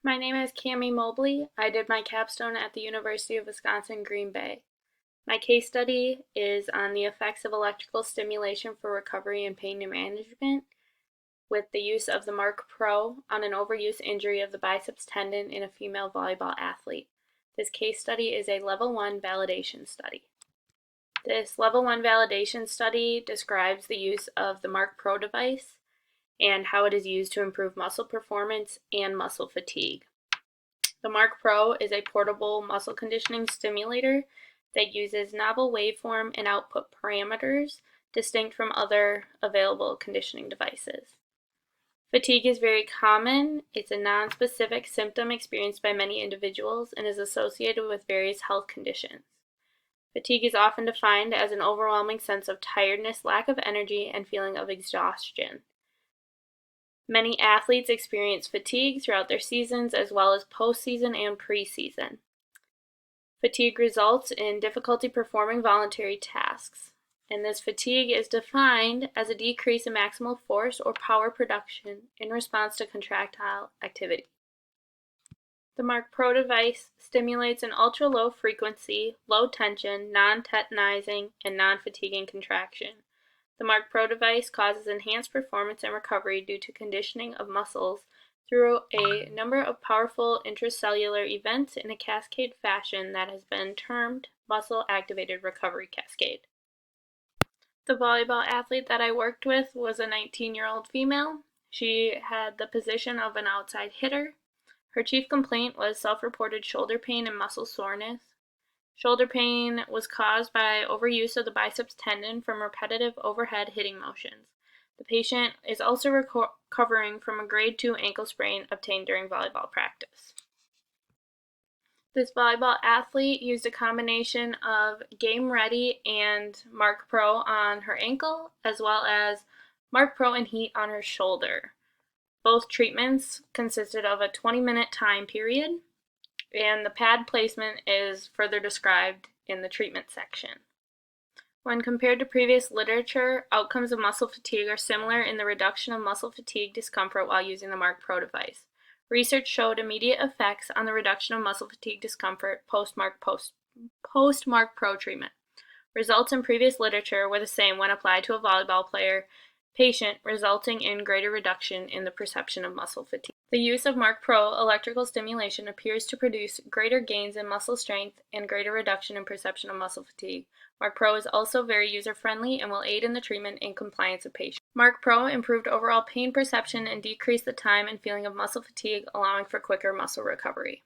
My name is Cami Mobley. I did my capstone at the University of Wisconsin-Green Bay. My case study is on the effects of electrical stimulation for recovery and pain management with the use of the Mark Pro on an overuse injury of the biceps tendon in a female volleyball athlete. This case study is a level 1 validation study. This level 1 validation study describes the use of the Mark Pro device and how it is used to improve muscle performance and muscle fatigue. The Mark Pro is a portable muscle conditioning stimulator that uses novel waveform and output parameters distinct from other available conditioning devices. Fatigue is very common. It's a nonspecific symptom experienced by many individuals and is associated with various health conditions. Fatigue is often defined as an overwhelming sense of tiredness, lack of energy, and feeling of exhaustion. Many athletes experience fatigue throughout their seasons as well as postseason and preseason. Fatigue results in difficulty performing voluntary tasks, and this fatigue is defined as a decrease in maximal force or power production in response to contractile activity. The Mark Pro device stimulates an ultra-low frequency, low tension, non-tetanizing, and non-fatiguing contraction. The Mark Pro device causes enhanced performance and recovery due to conditioning of muscles through a number of powerful intracellular events in a cascade fashion that has been termed muscle-activated recovery cascade. The volleyball athlete that I worked with was a 19-year-old female. She had the position of an outside hitter. Her chief complaint was self-reported shoulder pain and muscle soreness. Shoulder pain was caused by overuse of the biceps tendon from repetitive overhead hitting motions. The patient is also recovering from a grade 2 ankle sprain obtained during volleyball practice. This volleyball athlete used a combination of Game Ready and Mark Pro on her ankle, as well as Mark Pro and Heat on her shoulder. Both treatments consisted of a 20-minute time period, and the pad placement is further described in the treatment section. When compared to previous literature, outcomes of muscle fatigue are similar in the reduction of muscle fatigue discomfort while using the Mark Pro device. Research showed immediate effects on the reduction of muscle fatigue discomfort post-Mark Pro treatment. Results in previous literature were the same when applied to a volleyball patient, resulting in greater reduction in the perception of muscle fatigue. The use of Mark Pro electrical stimulation appears to produce greater gains in muscle strength and greater reduction in perception of muscle fatigue. Mark Pro is also very user-friendly and will aid in the treatment and compliance of patients. Mark Pro improved overall pain perception and decreased the time and feeling of muscle fatigue, allowing for quicker muscle recovery.